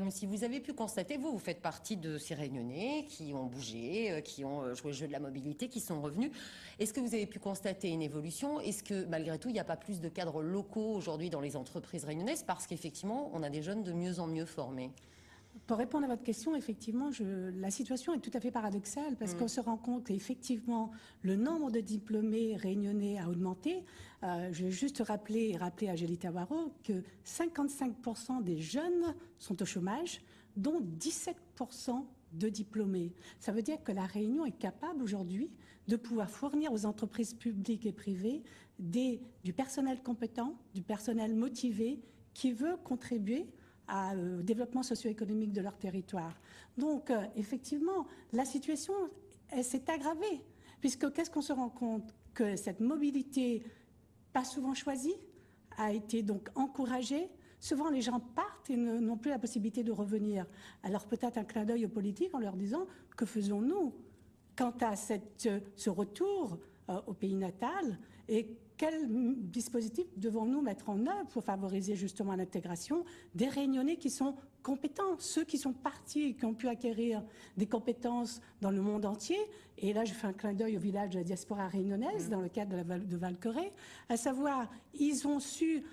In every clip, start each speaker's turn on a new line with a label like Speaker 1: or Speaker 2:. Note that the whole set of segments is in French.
Speaker 1: Si vous avez pu constater, vous faites partie de ces Réunionnais qui ont bougé, qui ont joué le jeu de la mobilité, qui sont revenus. Est-ce que vous avez pu constater une évolution? Est-ce que malgré tout, il n'y a pas plus de cadres locaux aujourd'hui dans les entreprises réunionnaises? Parce qu'effectivement, on a des jeunes de mieux en mieux formés.
Speaker 2: Pour répondre à votre question, effectivement, la situation est tout à fait paradoxale parce qu'on se rend compte qu'effectivement, le nombre de diplômés réunionnais a augmenté. Je vais juste rappeler à Gélita Waro que 55% des jeunes sont au chômage, dont 17% de diplômés. Ça veut dire que la Réunion est capable aujourd'hui de pouvoir fournir aux entreprises publiques et privées du personnel compétent, du personnel motivé qui veut contribuer au développement socio-économique de leur territoire. Donc, effectivement, la situation s'est aggravée, puisque qu'est-ce qu'on se rend compte? Que cette mobilité, pas souvent choisie, a été donc encouragée. Souvent, les gens partent et n'ont plus la possibilité de revenir. Alors, peut-être un clin d'œil aux politiques en leur disant « Que faisons-nous quant à ce retour au pays natal et quel dispositif devons-nous mettre en œuvre pour favoriser justement l'intégration des Réunionnais qui sont compétents, ceux qui sont partis et qui ont pu acquérir des compétences dans le monde entier. Et là, je fais un clin d'œil au village de la diaspora réunionnaise dans le cadre de Valqueré, à savoir, ils ont su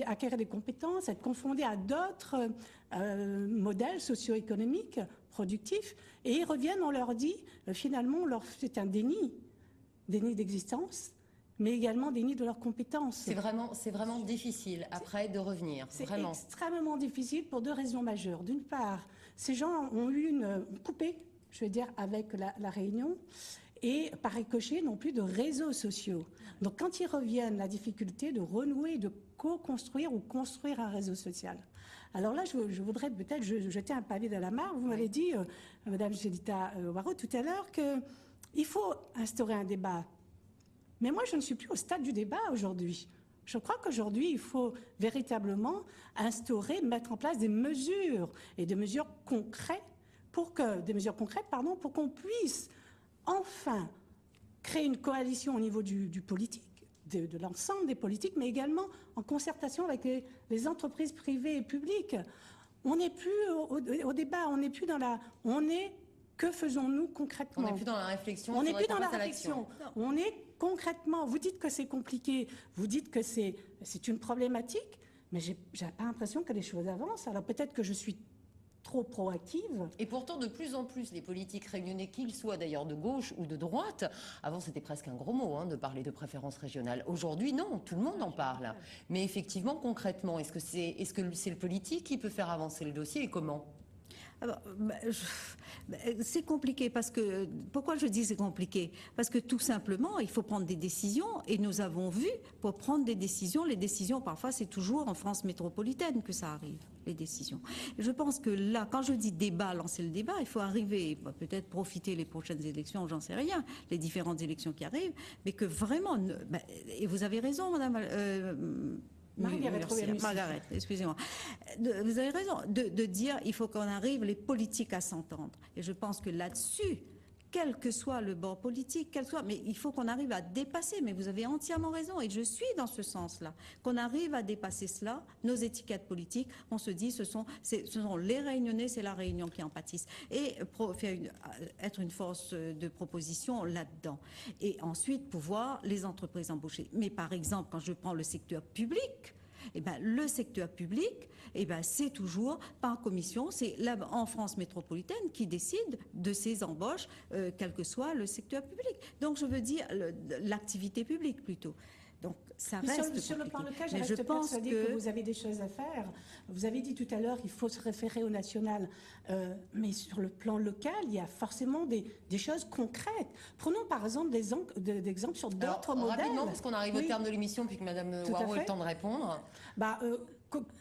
Speaker 2: acquérir des compétences, être confondés à d'autres modèles socio-économiques productifs, et ils reviennent, on leur dit, finalement, c'est un déni d'existence, mais également déni de leurs compétences.
Speaker 1: C'est vraiment difficile après de revenir.
Speaker 2: C'est extrêmement difficile pour deux raisons majeures. D'une part, ces gens ont eu une coupée, je veux dire, avec la Réunion, et par ricochet non plus de réseaux sociaux. Donc quand ils reviennent, la difficulté de renouer, de co-construire ou construire un réseau social. Alors là, je voudrais peut-être jeter un pavé dans la mare. Vous m'avez dit, Madame Gélita Waro, tout à l'heure, qu'il faut instaurer un débat. Mais moi, je ne suis plus au stade du débat aujourd'hui. Je crois qu'aujourd'hui, il faut véritablement mettre en place des mesures et des mesures concrètes pour qu'on puisse enfin créer une coalition au niveau du politique, de l'ensemble des politiques, mais également en concertation avec les entreprises privées et publiques. On n'est plus au débat, on n'est plus dans que faisons-nous concrètement?
Speaker 1: On n'est plus dans la réflexion.
Speaker 2: On n'est plus dans la réflexion. On est concrètement. Vous dites que c'est compliqué, vous dites que c'est une problématique, mais j'ai pas l'impression que les choses avancent. Alors peut-être que je suis trop proactive.
Speaker 1: Et pourtant, de plus en plus, les politiques réunionnais, qu'ils soient d'ailleurs de gauche ou de droite, avant c'était presque un gros mot de parler de préférence régionale. Aujourd'hui, non, tout le monde en parle. Mais effectivement, concrètement, est-ce que c'est le politique qui peut faire avancer le dossier et comment?
Speaker 3: C'est compliqué parce que, pourquoi je dis c'est compliqué? Parce que tout simplement, il faut prendre des décisions et nous avons vu, pour prendre des décisions, les décisions parfois c'est toujours en France métropolitaine que ça arrive, les décisions. Je pense que là, quand je dis débat, lancer le débat, il faut arriver, peut-être profiter les prochaines élections, j'en sais rien, les différentes élections qui arrivent, mais que vraiment, et vous avez raison madame... Margaret, excusez-moi. Vous avez raison de dire il faut qu'on arrive, les politiques, à s'entendre. Et je pense que là-dessus, quel que soit le bord politique, mais il faut qu'on arrive à dépasser, mais vous avez entièrement raison, et je suis dans ce sens-là, qu'on arrive à dépasser cela, nos étiquettes politiques, on se dit ce sont les Réunionnais, c'est la Réunion qui en pâtissent, et être une force de proposition là-dedans. Et ensuite, pouvoir les entreprises embaucher. Mais par exemple, quand je prends le secteur public, le secteur public, c'est toujours par commission, c'est en France métropolitaine qui décide de ces embauches, quel que soit le secteur public. Donc je veux dire l'activité publique plutôt. Donc ça reste
Speaker 2: sur le plan local, je reste persuadée que vous avez des choses à faire. Vous avez dit tout à l'heure qu'il faut se référer au national, mais sur le plan local, il y a forcément des choses concrètes. Prenons par exemple des exemples sur d'autres modèles.
Speaker 1: Rapidement, parce qu'on arrive au terme de l'émission, puis que Madame Waro ait le temps de répondre.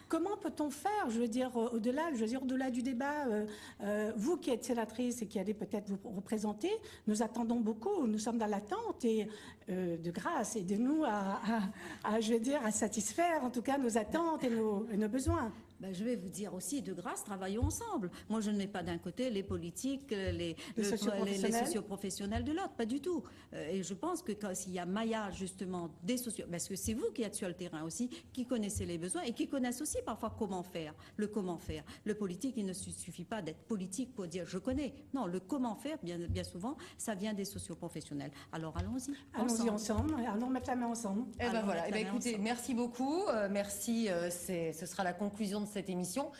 Speaker 2: Comment peut-on faire, je veux dire, au-delà du débat, vous qui êtes sénatrice et qui allez peut-être vous représenter, nous attendons beaucoup, nous sommes dans l'attente et de grâce, aidez-nous à satisfaire en tout cas nos attentes et nos besoins.
Speaker 3: Ben, je vais vous dire aussi, de grâce, travaillons ensemble. Moi, je ne mets pas d'un côté les politiques, les socioprofessionnels de l'autre, pas du tout. Et je pense que s'il y a maillage, justement, des parce que c'est vous qui êtes sur le terrain aussi, qui connaissez les besoins et qui connaissent aussi parfois comment faire, le comment faire. Le politique, il ne suffit pas d'être politique pour dire je connais. Non, le comment faire, bien souvent, ça vient des socioprofessionnels. Alors, allons-y.
Speaker 2: Allons-y ensemble. Allons mettre la main ensemble.
Speaker 1: Eh ben voilà. Eh ben écoutez, merci beaucoup. Merci. Ce sera la conclusion de cette émission.